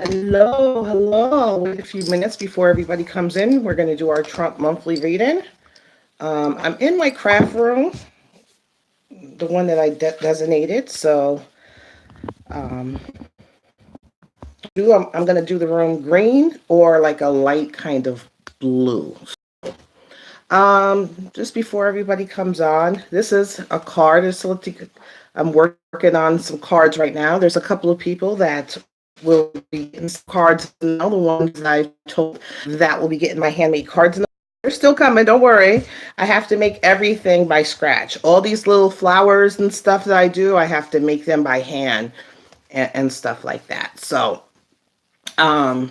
Hello, hello. Wait a few minutes before everybody comes in. We're going to do our Trump monthly reading. I'm in my craft room, the one that I designated. So um, I'm going to do the room green or like a light kind of blue. Just before everybody comes on, this is a card. I'm working on some cards right now. There's a couple of people that will be getting some cards now. The ones that I told that will be getting my handmade cards. They're still coming. Don't worry. I have to make everything by scratch. All these little flowers and stuff that I do, I have to make them by hand and stuff like that. Um,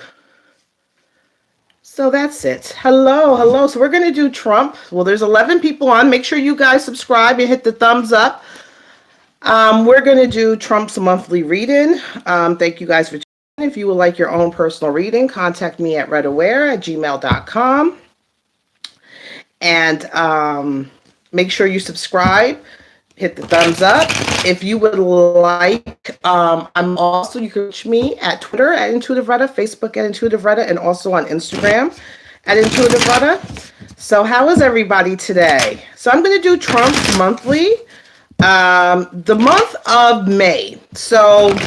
so that's it. Hello, hello. So we're going to do Trump. Well, there's 11 people on. Make sure you guys subscribe and hit the thumbs up. We're going to do Trump's monthly reading. Thank you guys for tuning in. If you would like your own personal reading, contact me at rettaware@gmail.com. And make sure you subscribe. Hit the thumbs up. If you would like, you can reach me at Twitter at Intuitive Retta, Facebook at Intuitive Retta, and also on Instagram at Intuitive Retta. So how is everybody today? So I'm going to do Trump's monthly, the month of May. So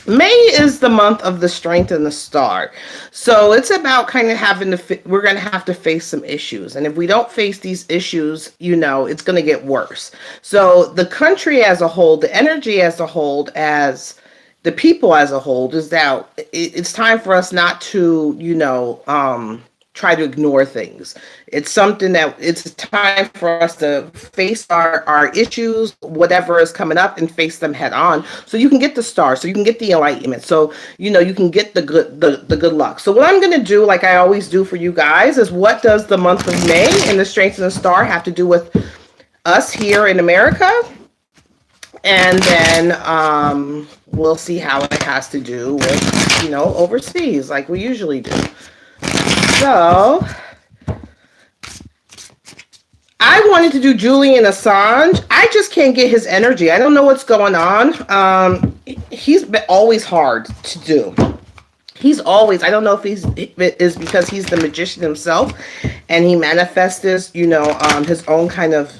May is the month of the strength and the star. So it's about kind of we're going to have to face some issues. And if we don't face these issues, it's going to get worse. So the country as a whole, the energy as a whole, as the people as a whole, is that it's time for us not to, try to ignore things. It's something that it's time for us to face our issues, whatever is coming up, and face them head on. So you can get the star, so you can get the enlightenment, so you can get the good luck. So what I'm going to do, like I always do for you guys, is what does the month of May and the strength and the star have to do with us here in America? And then we'll see how it has to do with overseas, like we usually do. So, I wanted to do Julian Assange. I just can't get his energy. I don't know what's going on. He's been always hard to do. I don't know if it is because he's the magician himself and he manifests this, his own kind of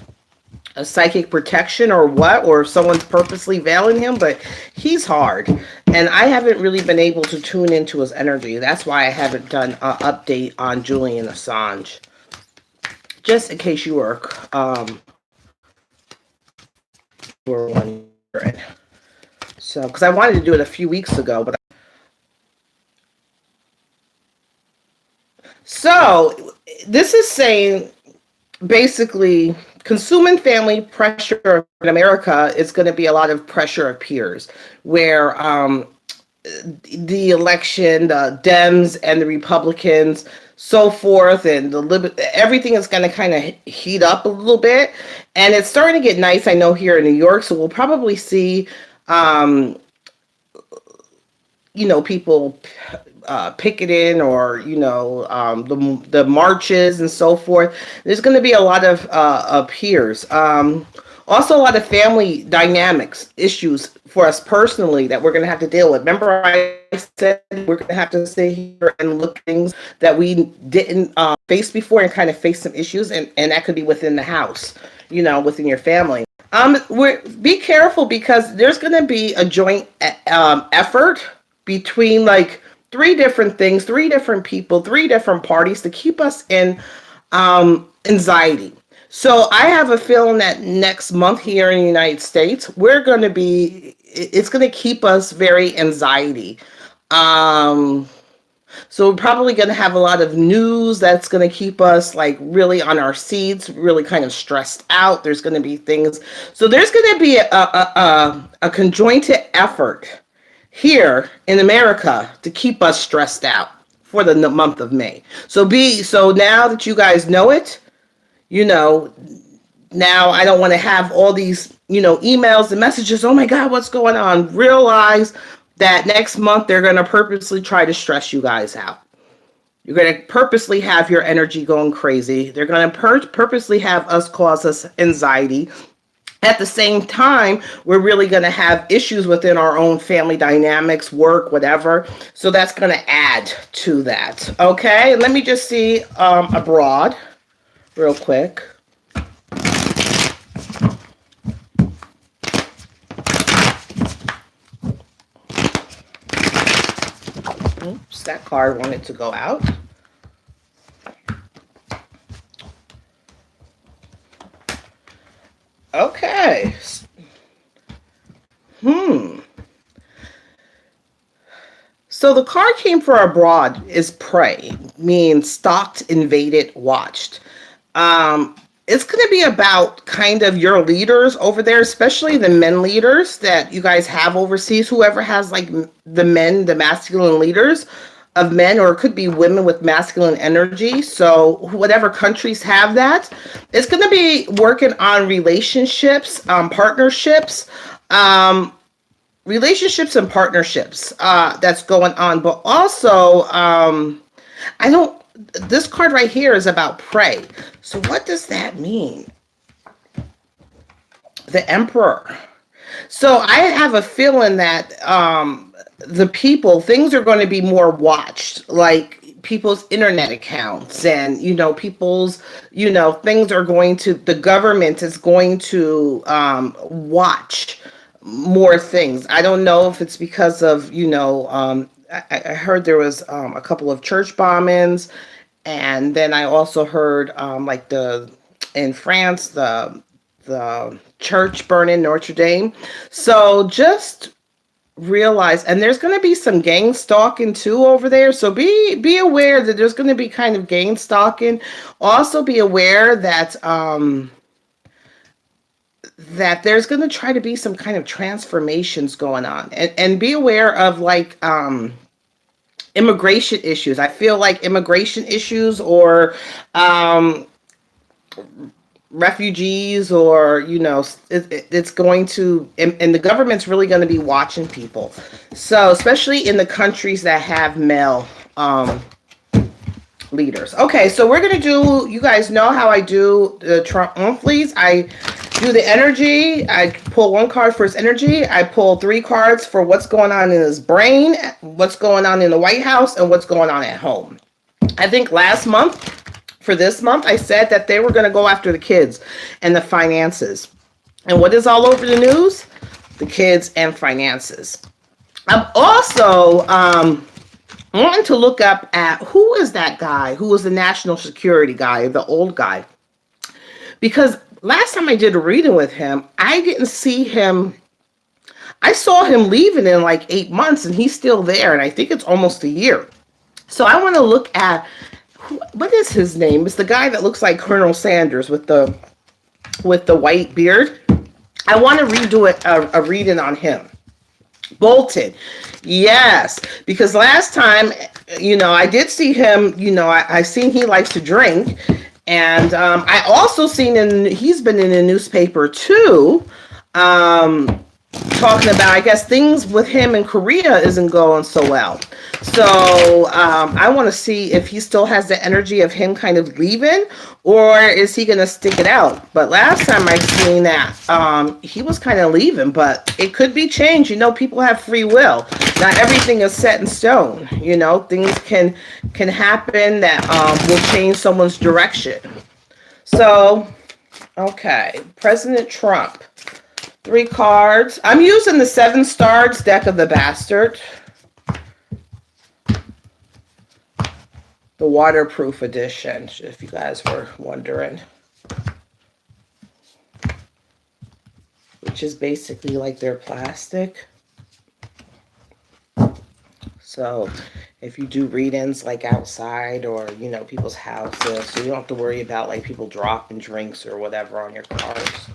a psychic protection or what, or if someone's purposely veiling him, but he's hard. And I haven't really been able to tune into his energy. That's why I haven't done an update on Julian Assange. Just in case you were wondering. So, because I wanted to do it a few weeks ago, but so this is saying basically consuming family pressure in America is going to be a lot of pressure of peers where the election, the Dems and the Republicans, so forth, and everything is going to kind of heat up a little bit. And it's starting to get nice, I know, here in New York. So we'll probably see, people picketing or the marches and so forth. There's going to be a lot of peers, also a lot of family dynamics issues for us personally that we're going to have to deal with. Remember I said we're going to have to stay here and look at things that we didn't face before and kind of face some issues, and that could be within the house, within your family. Be careful because there's going to be a joint effort between like three different things, three different people, three different parties to keep us in anxiety. So I have a feeling that next month here in the United States, it's going to keep us very anxiety. So we're probably going to have a lot of news that's going to keep us like really on our seats, really kind of stressed out. There's going to be things. So there's going to be a conjointed effort here in America to keep us stressed out for the month of May. So now that you guys know it, now I don't want to have all these, emails and messages. Oh my God, what's going on? Realize that next month they're going to purposely try to stress you guys out. You're going to purposely have your energy going crazy. They're going to purposely have cause us anxiety. At the same time, we're really going to have issues within our own family dynamics, work, whatever. So that's going to add to that. Okay, let me just see abroad real quick. Oops, that card wanted to go out. Okay. So the card came for abroad is prey, means stalked, invaded, watched. It's going to be about kind of your leaders over there, especially the men leaders that you guys have overseas, whoever has like the men, the masculine leaders of men, or it could be women with masculine energy. So whatever countries have that, it's going to be working on relationships, partnerships, relationships and partnerships that's going on. But also, I don't, this card right here is about prey. So what does that mean? The Emperor. So I have a feeling that the people, things are going to be more watched, like people's internet accounts and, people's, things are going to, the government is going to watch more things. I don't know if it's because of, I heard there was a couple of church bombings. And then I also heard like in France, the church burning Notre Dame. So just realize, and there's going to be some gang stalking too over there. So be aware that there's going to be kind of gang stalking. Also be aware that that there's going to try to be some kind of transformations going on, and be aware of like immigration issues. I feel like immigration issues or refugees, or it's going to, and the government's really going to be watching people. So especially in the countries that have male leaders. Okay, so we're going to do, you guys know how I do the Trump monthlies. I do the energy. I pull one card for his energy. I pull 3 cards for what's going on in his brain, what's going on in the White House, and what's going on at home. I think last month, for this month, I said that they were going to go after the kids and the finances. And what is all over the news? The kids and finances. I'm also wanting to look up at who is that guy who was the national security guy, the old guy. Because last time I did a reading with him, I didn't see him. I saw him leaving in like 8 months, and he's still there, and I think it's almost a year. So I want to look at, what is his name? It's the guy that looks like Colonel Sanders with the white beard. I want to redo a reading on him. Bolton. Yes, because last time, I did see him, I seen he likes to drink. And I also seen he's been in the newspaper too, talking about, I guess, things with him in Korea isn't going so well. So I want to see if he still has the energy of him kind of leaving, or is he going to stick it out? But last time I seen that, he was kind of leaving, but it could be changed. People have free will. Not everything is set in stone. Things can happen that will change someone's direction. So, okay, President Trump. 3 cards. I'm using the 7 Stars deck of the Bastard. The waterproof edition, if you guys were wondering. Which is basically like their plastic. So if you do read-ins like outside or, people's houses, so you don't have to worry about like people dropping drinks or whatever on your cards.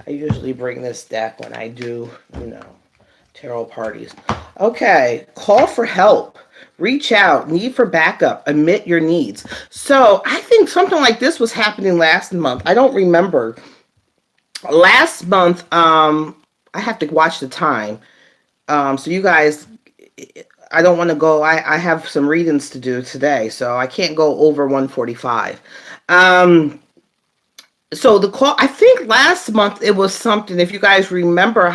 I usually bring this deck when I do, tarot parties. Okay, call for help. Reach out, need for backup, admit your needs. So I think something like this was happening last month. I don't remember. Last month, I have to watch the time. So you guys, I don't want to go. I have some readings to do today, so I can't go over 145. So the call, I think last month it was something, if you guys remember,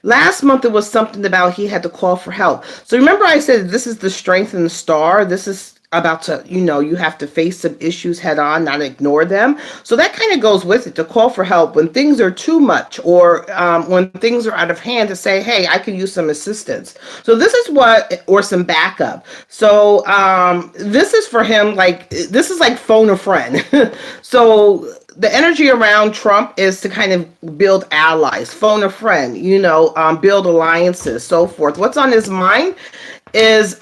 last month it was something about he had to call for help. So remember I said this is the strength in the star. This is about to, you have to face some issues head on, not ignore them. So that kind of goes with it, to call for help when things are too much, or when things are out of hand, to say, hey, I could use some assistance. So this is what, or some backup. So this is for him, like, this is like phone a friend. So the energy around Trump is to kind of build allies, phone a friend, build alliances, so forth. What's on his mind is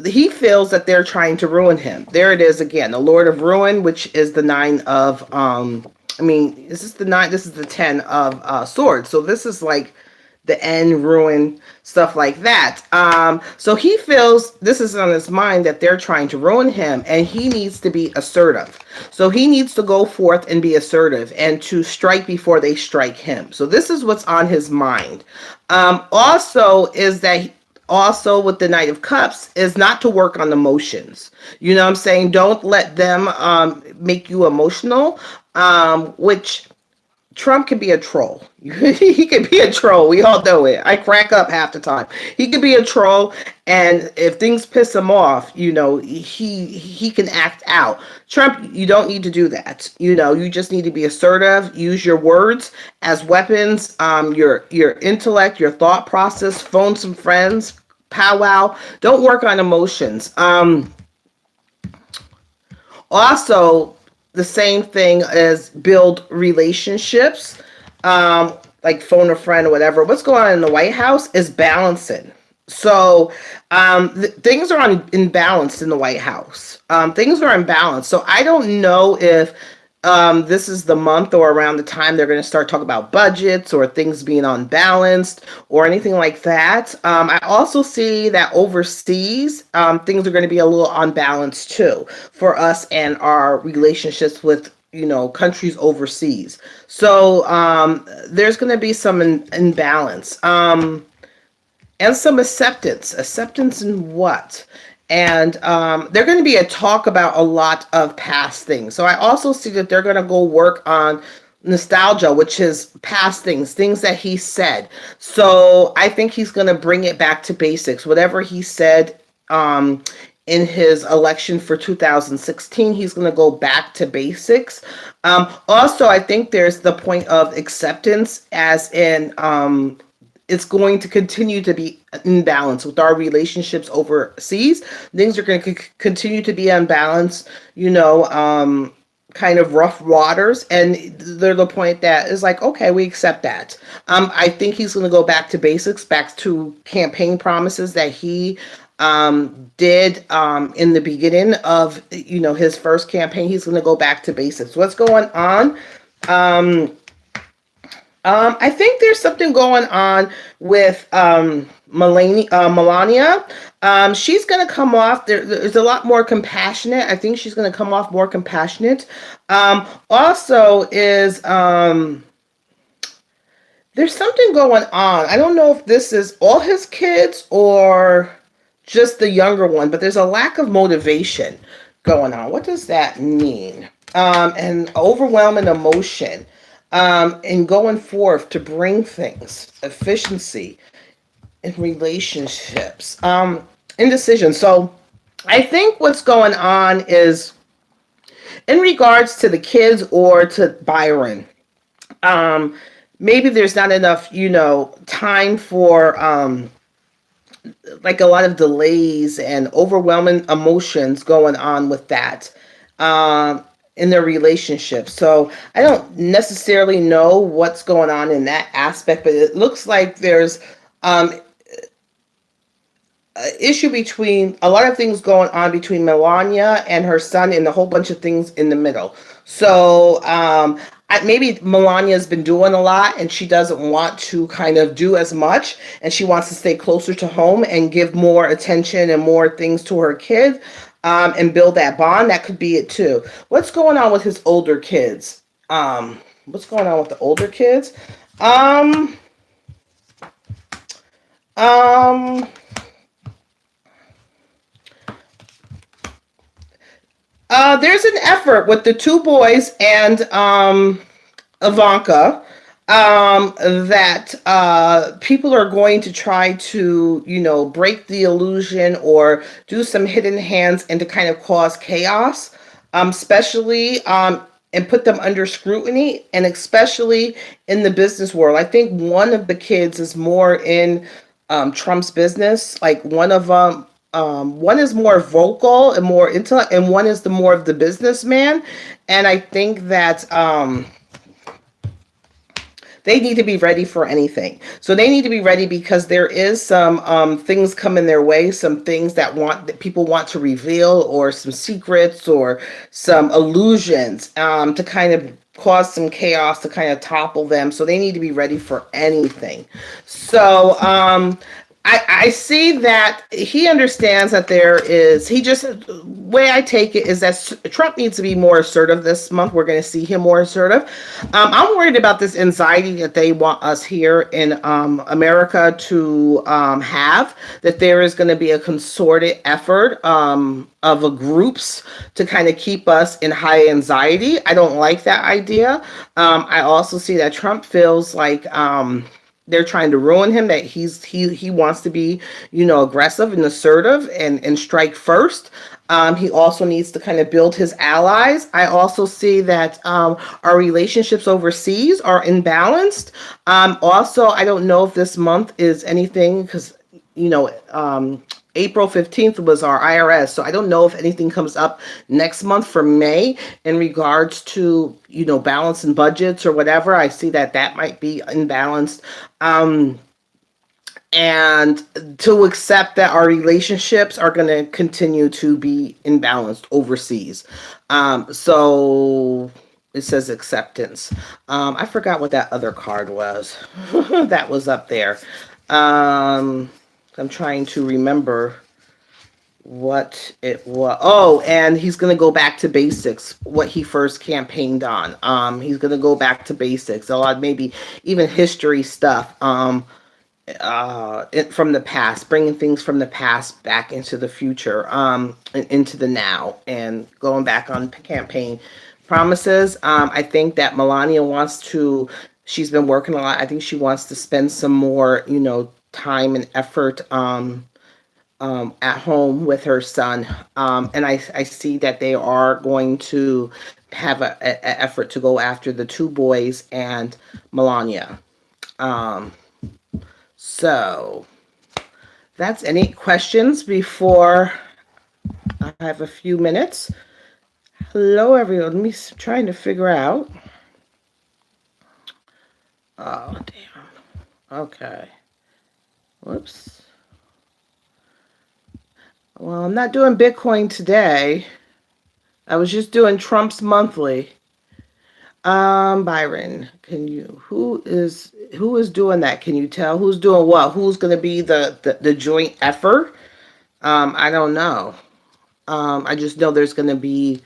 he feels that they're trying to ruin him. There it is again, the Lord of Ruin, which is the nine of this is the nine, this is the 10 of swords. So this is like the end, ruin, stuff like that. So he feels this is on his mind, that they're trying to ruin him, and he needs to be assertive. So he needs to go forth and be assertive, and to strike before they strike him. So this is what's on his mind. Also is that also with the Knight of Cups is not to work on emotions. You know what I'm saying? Don't let them make you emotional, which Trump can be a troll. He can be a troll. We all know it. I crack up half the time. He can be a troll, and if things piss him off, he can act out. Trump, you don't need to do that. You just need to be assertive. Use your words as weapons. Your intellect, your thought process. Phone some friends. Powwow. Don't work on emotions. Also, the same thing as build relationships, like phone a friend or whatever. What's going on in the White House is balancing. So things are imbalanced in the White House. Things are imbalanced. So I don't know if this is the month or around the time they're going to start talking about budgets or things being unbalanced or anything like that. I also see that overseas, things are going to be a little unbalanced too for us and our relationships with countries overseas. So there's going to be some imbalance. And some acceptance in what? And they're going to be a talk about a lot of past things. So I also see that they're going to go work on nostalgia, which is past things that he said. So I think he's going to bring it back to basics. Whatever he said in his election for 2016, he's going to go back to basics. Also, I think there's the point of acceptance, as in it's going to continue to be in balance with our relationships overseas. Things are going to continue to be unbalanced, kind of rough waters. And they're the point that is like, okay, we accept that. I think he's going to go back to basics, back to campaign promises that he did in the beginning of, his first campaign. He's going to go back to basics. What's going on? I think there's something going on with Melania. She's going to come off, there's a lot more compassionate. I think she's going to come off more compassionate. Also is, there's something going on. I don't know if this is all his kids or just the younger one, but there's a lack of motivation going on. What does that mean? And overwhelming emotion. And going forth to bring things, efficiency in relationships, indecision. So I think what's going on is in regards to the kids or to Byron, maybe there's not enough, time for like a lot of delays and overwhelming emotions going on with that. In their relationship. So I don't necessarily know what's going on in that aspect, but it looks like there's an issue between a lot of things going on between Melania and her son, and a whole bunch of things in the middle. So maybe Melania's been doing a lot and she doesn't want to kind of do as much, and she wants to stay closer to home and give more attention and more things to her kid. And build that bond. That could be it too. What's going on with his older kids? What's going on with the older kids? There's an effort with the two boys and Ivanka, that people are going to try to, break the illusion or do some hidden hands and to kind of cause chaos, especially and put them under scrutiny, and especially in the business world. I think one of the kids is more in Trump's business. Like one of them, one is more vocal and more intellect, and one is the more of the businessman. And I think that they need to be ready for anything. So they need to be ready because there is some things coming their way, some things that people want to reveal, or some secrets or some illusions to kind of cause some chaos, to kind of topple them. So they need to be ready for anything. So I see that he understands that way I take it is that Trump needs to be more assertive this month. We're going to see him more assertive. I'm worried about this anxiety that they want us here in America to have, that there is going to be a concerted effort of groups to kind of keep us in high anxiety. I don't like that idea. I also see that Trump feels like they're trying to ruin him, that he wants to be, aggressive and assertive and strike first. He also needs to kind of build his allies. I also see that our relationships overseas are imbalanced. Also, I don't know if this month is anything, because, April 15th was our IRS. So I don't know if anything comes up next month for May in regards to, balancing budgets or whatever. I see that might be imbalanced. And to accept that our relationships are going to continue to be imbalanced overseas. So it says acceptance. I forgot what that other card was that was up there. I'm trying to remember what it was. Oh, and he's going to go back to basics, what he first campaigned on. He's going to go back to basics, a lot, maybe even history stuff from the past, bringing things from the past back into the future, into the now, and going back on campaign promises. I think that Melania she's been working a lot. I think she wants to spend some more, time and effort at home with her son. And I see that they are going to have an effort to go after the two boys and Melania. So that's any questions before I have a few minutes. Hello, everyone. Let me trying to figure out. Oh, damn. Okay. Whoops. Well, I'm not doing Bitcoin today. I was just doing Trump's monthly. Byron, who is doing that? Can you tell who's doing what? Who's going to be the joint effort? I don't know. I just know there's going to be,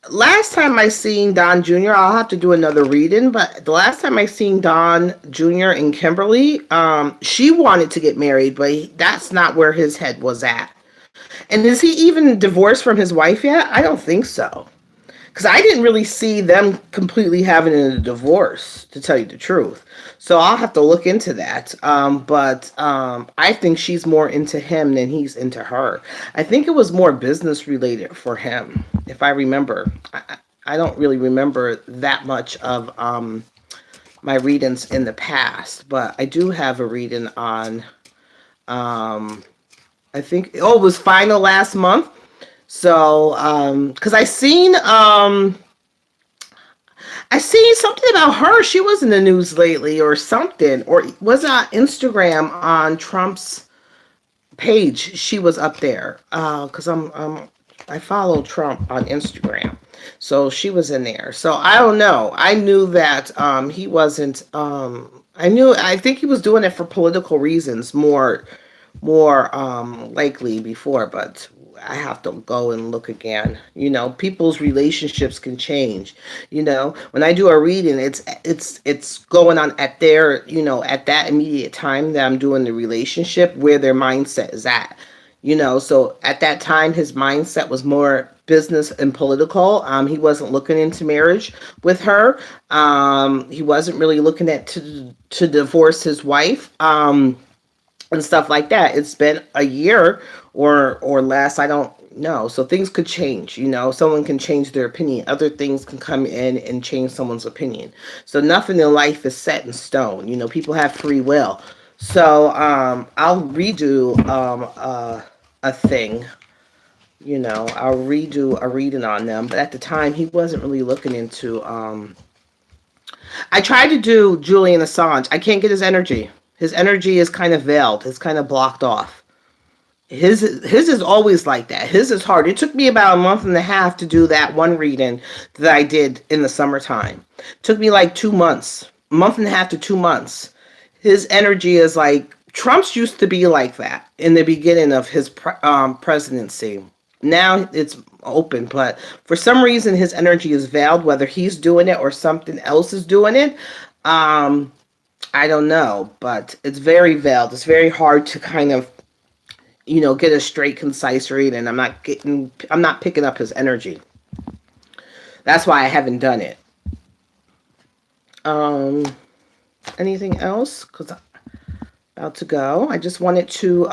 last time I seen Don Jr., I'll have to do another reading, but the last time I seen Don Jr. and Kimberly, she wanted to get married, but that's not where his head was at. And is he even divorced from his wife yet? I don't think so. Because I didn't really see them completely having a divorce, to tell you the truth. So I'll have to look into that. But I think she's more into him than he's into her. I think it was more business related for him, if I remember. I don't really remember that much of my readings in the past. But I do have a reading on, I think, it was final last month. So, because I seen something about her. She was in the news lately or something, or was on Instagram on Trump's page. She was up there, because I follow Trump on Instagram. So she was in there. So I don't know. I knew that he wasn't, I think he was doing it for political reasons more more likely before, but I have to go and look again. People's relationships can change. When I do a reading, it's going on at their, at that immediate time that I'm doing the relationship, where their mindset is at. So at that time, his mindset was more business and political. He wasn't looking into marriage with her. He wasn't really looking at to divorce his wife. And stuff like that. It's been a year or less. I don't know. So things could change. Someone can change their opinion. Other things can come in and change someone's opinion. So nothing in life is set in stone. People have free will. So I'll redo a thing. I'll redo a reading on them. But at the time, he wasn't really looking into. I tried to do Julian Assange. I can't get his energy. His energy is kind of veiled. It's kind of blocked off. His is always like that. His is hard. It took me about a month and a half to do that one reading that I did in the summertime. It took me like 2 months, a month and a half to 2 months. His energy is like Trump's used to be like that in the beginning of his presidency. Now it's open, but for some reason his energy is veiled, whether he's doing it or something else is doing it. I don't know, but it's very veiled. It's very hard to kind of, get a straight, concise read, and I'm not picking up his energy. That's why I haven't done it. Anything else? Because I'm about to go. I just wanted to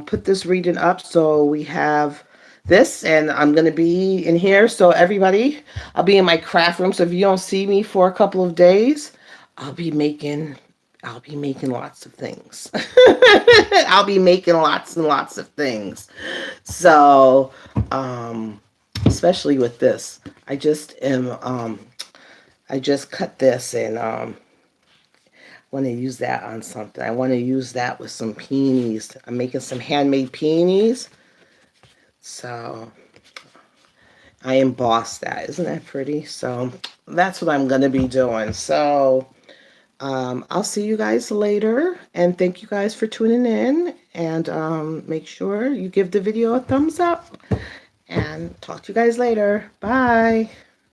put this reading up so we have this, and I'm going to be in here. So everybody, I'll be in my craft room. So if you don't see me for a couple of days, I'll be making lots of things. I'll be making lots and lots of things. So, especially with this, I just cut this and want to use that on something. I want to use that with some peonies. I'm making some handmade peonies. So I embossed that. Isn't that pretty? So that's what I'm going to be doing. So I'll see you guys later, and thank you guys for tuning in, and make sure you give the video a thumbs up, and talk to you guys later. Bye.